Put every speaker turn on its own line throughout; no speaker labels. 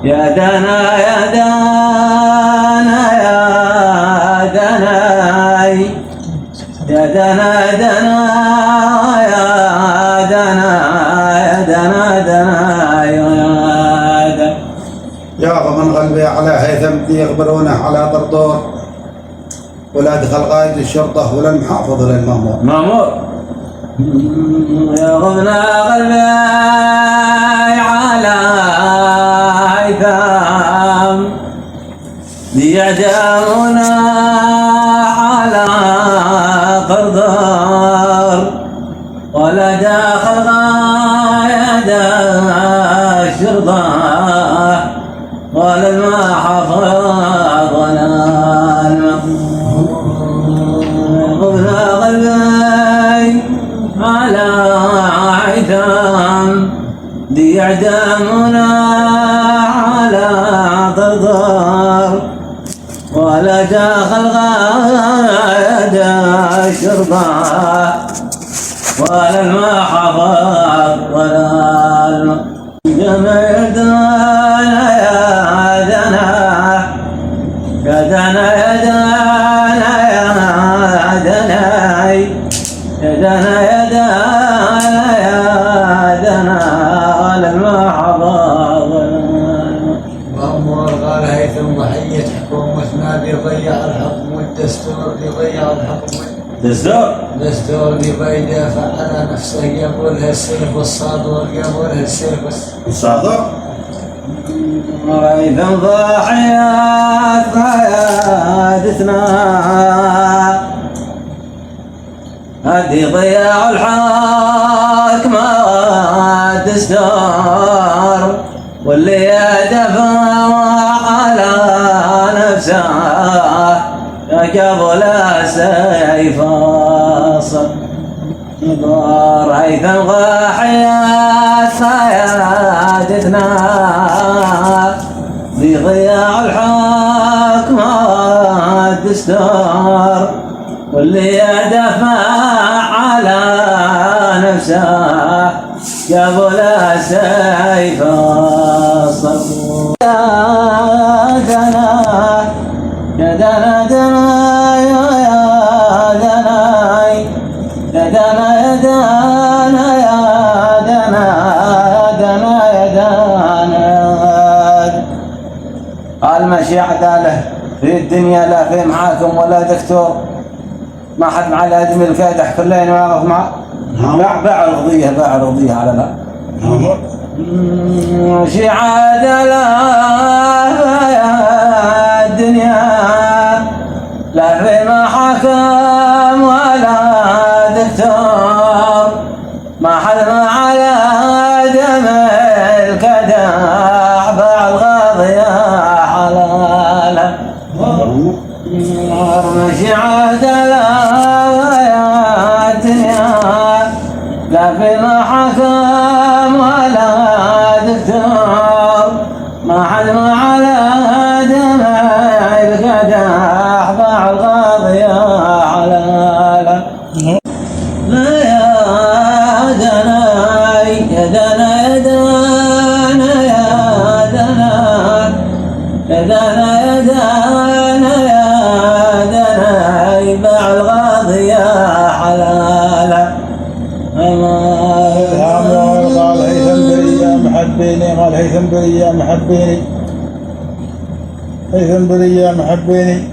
يا دنا يا دنا يا دناي يا دنا دنا يا دنا يا دنا دنا يا دنا
يا من قلبي على هيثم يخبرونه على طرطور ولا دخل قائد الشرطة ولا المحافظ للمأمور
مأمور يا غبنا قلبي على هيثم ليعدمنا على قرضار ولا داخل قائد الشرطة ولا المحافظ ولا غبنا قلبي على هيثم ليعدمنا على ضرار ولا داخل قائد الشرطة ولا المحافظ ولا جميع دنا يا دنا يا دنا يا دنا يا دنا يا دنا يا دنا يا دنا على المحافظ
مأمور قال هيثم وحية حكومتنا بيضيع الحكم والدستور بيضيع الحكم
دستور
بيدافع على نفسه يقولها السيف والصادور يقولها السيف
الصادق
هيثم ضاحيات قيادتنا هدي ضياع الحكم والدستور واللي يدفع على نفسه قبل سيف صدر هيثم ضاحيات قيادتنا بضياع الحكم والدستور واللي يدفع على نفسه قبل سيف الصبر يا دنا يا دنا دنا يا دنا يا دنا يا دنا يا دنا يا دنا قال ماشي عداله في الدنيا لا في محاكم ولا دكتور ما حد مع الادمي الكادح كلين واقف مع باع القضيه على لا ماشي عداله يا الدنيا لا في محاكم ولا دكتور ما حد مع الادمي الكادح باع القضيه حلاله ماشي عداله يا الدنيا لا في محاكم ولا دكتور ما حد مع الادمي الكادح باع القضيه حلاله لا يا دناي يا دنا يا دنا يا دنا يا دنا يا دنا يا دنا باع القضيه حلاله
قال هيثم بريا محبيني قال هيثم بريا محبيني هيثم بريا محبيني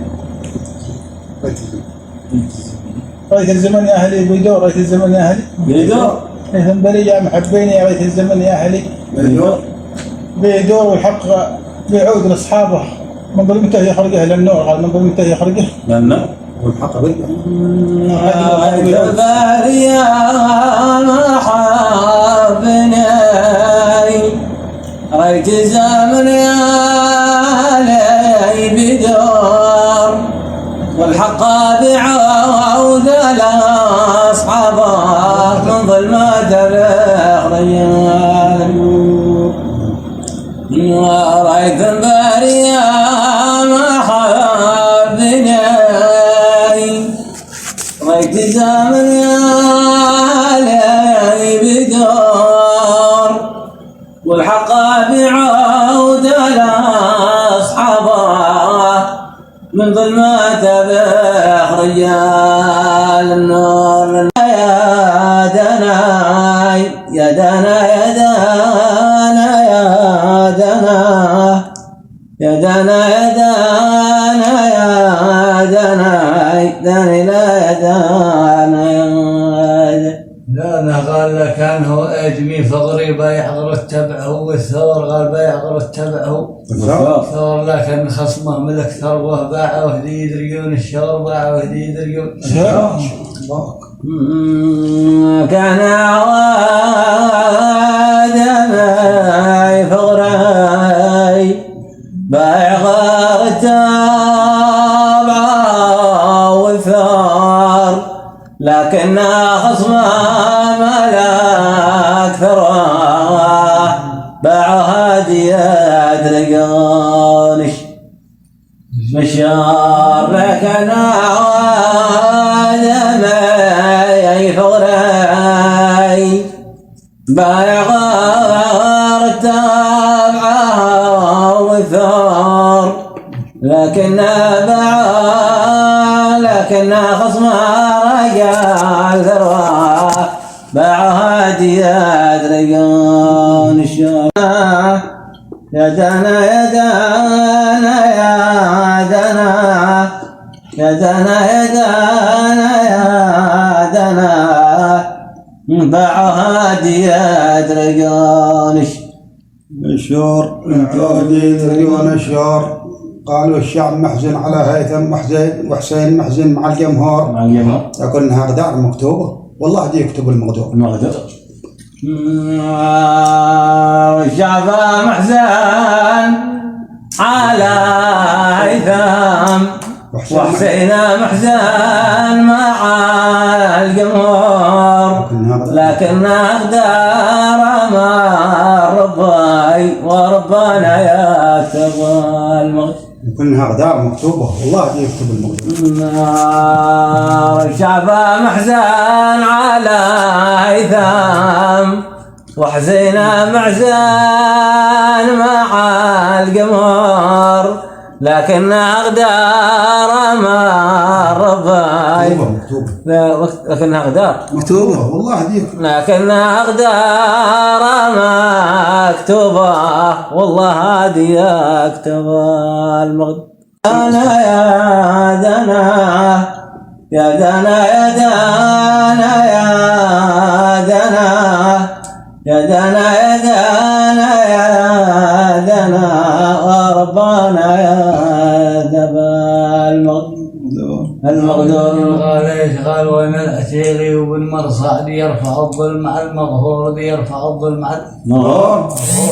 ريت الزمن يا اهلي بيدور ريت الزمن يا اهلي
بيدور
هيثم بريا محبيني ريت الزمن يا اهلي بيدور والحق بيعود لاصحابه من ظلمته يخرجه للنور قال من ظلمته يخرجه
للنور
والحق بيده
البارية محبني ريت الزمن يا لي بدور والحق بعود لاصحابه من ظلمة الريال ريت البارية محبني ريت الزمن يا لي بدور والحق حقا بعود الأصحابه من ظلمات بخ رجال النور. يا دناي يا دنا يا دنا يا دنا يا دنا يا دنا يا دناي دني لا يا دنا يا
لا أنا قال لك أنه أجمي فغري بيحضر التبعه والثور قال بيحضر التبعه ثور لكن خصمه ملك ثروه باعه وهدي يدريون الشور باعه وهدي يدريون
كان عوادنا فغري بايع غار التابعه والثور لكن خصمه ملك ثروه باعه هدية رقانش مشار لكن عوادنا فغري بايع غار التابعه والثور لكن خصمه رجال ثروه باع هدية رقان الشام. يا دنا يا دنا يا دنا يا دنا يا دنا يا دنا باع هدية رقان
الشور يدريون الشور. قالوا الشعب محزن على هيثم وحسين محزن مع الجمهور لكنها أقدار مكتوبة والله دي يكتب المغدور.
والشعب محزن على هيثم وحسين محزن مع الجمهور لكن أقدار ما ربي وربنا يكتب المغدور.
كلها أقدار مكتوبة والله دي يكتب المغدور.
الشعب محزن على هيثم وحسين محزن مع الجمهور لكن أقدار ما ربي لكن أقدار
مكتوبة والله دي
لكن أقدار مكتوبة والله هذه أكتب المغدور. أنا يا دنا يا دنا يا دنا يا دنا يا دنا يا دنا يا دنا وربنا يا دبا المغدور.
قال ايش قال وين العتيقي وبالمرصع دي يرفع الظلم على المغفور دي يرفع الظلم على المغفور.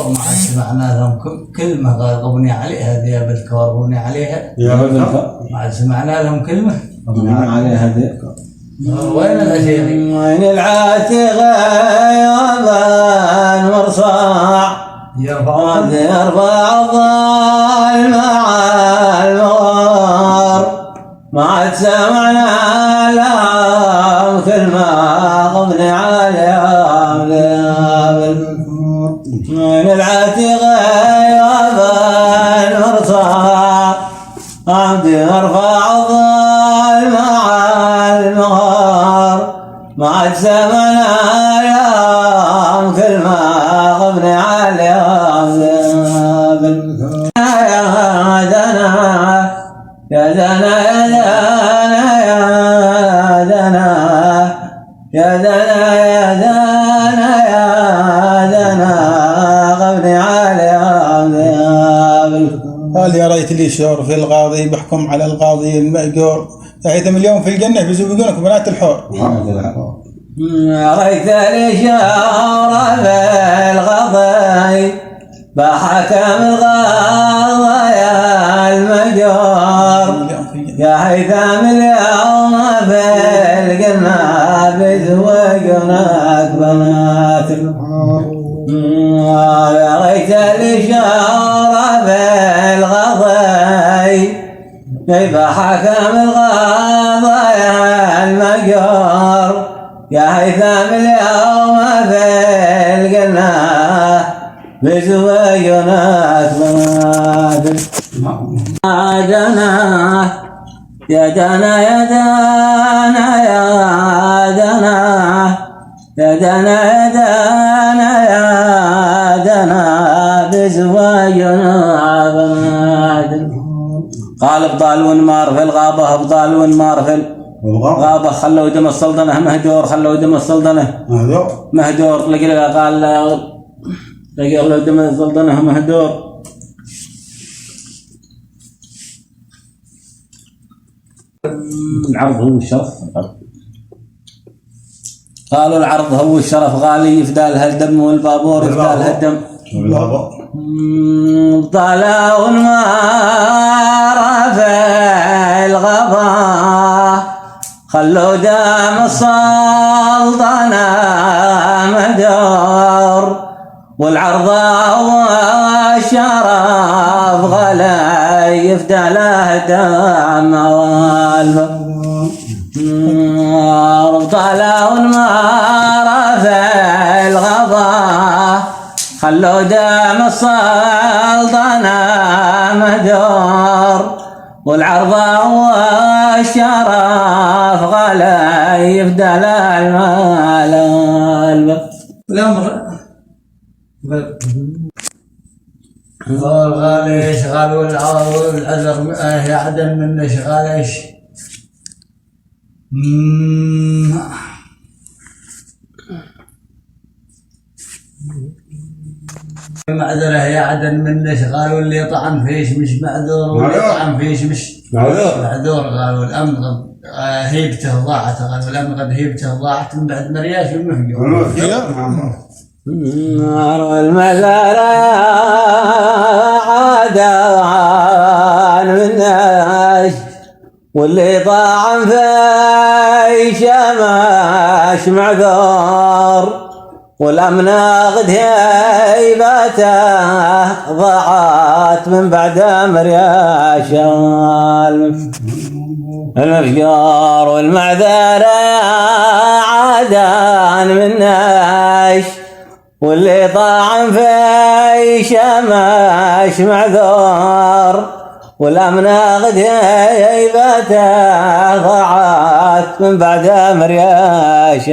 ما سمعنا لهم كلمه قال غبني عليها دي بالكور غبني عليها ما سمعنا لهم كلمه
غبني عليها دي.
وين العتيقي
وين العتيقي المرصع يرفع الظلم مع المغفور ما عاد سمعنا لهم كلمة غبني عليها من العتيقي المرصع عمد يرفع الظلم مع المغفور ما عاد سمعنا لهم كلمة غبني عليها يا دنا يا دنا يا دنا يا دنا يا دنا يا دنا غبني عليها.
قال يا ريت لي شعور في القاضي بحكم على القاضي المأجور يا هيثم اليوم في الجنة بيزوجونك بنات الحور.
يا ريت لي شعور في القاضي بحكم القاضي المأجور يا هيثم اليوم في الجنة بيزوجونك بنات الحور. يا ريت لي شعور في القاضي بحكم القاضي المأجور يا هيثم اليوم في الجنة بزوينات بنادم يا دنا يا دنا يا دنا يا دنا يا دنا يا دنا بزوينات بنادم قال ابطال ونمار في الغابة ابطال ونمار في الغابة خلوا دم السلطنة مهجور خلوا دم السلطنة مهجور قال لقي دم السلطنة مهجور العرض هو الشرف قالوا العرض هو الشرف غالي يفدال هالدم والبابور يفدال هالدم طلعوا النار في الغابة خلوا دم السلطنة مهجور والعرض والشرف غالي يفدال هالدم طلعوا النار في الغابة خلوا دم السلطنة مهجور والعرض والشرف غالي يفدال المال
الأمر غالي شغال والعذر يعدم من شغال ايش معذرة هي عدن من شغال واللي يطعن فيش مش معذور واللي يطعن فيش مش معذور قالوا الأمن هيبته ضاعت قالوا الأمن قد هيبته ضاعت من بعد مرياش والمفجور
نار المزارع عدان من ناش واللي طاعن في شماش معذور والأمن قد هيبته ضاعت من بعد مرياش المفجور والمعذرة عدان من ناش واللي طاعن في شماش معذور والأمن قد هيبته ضاعت من بعد مرياش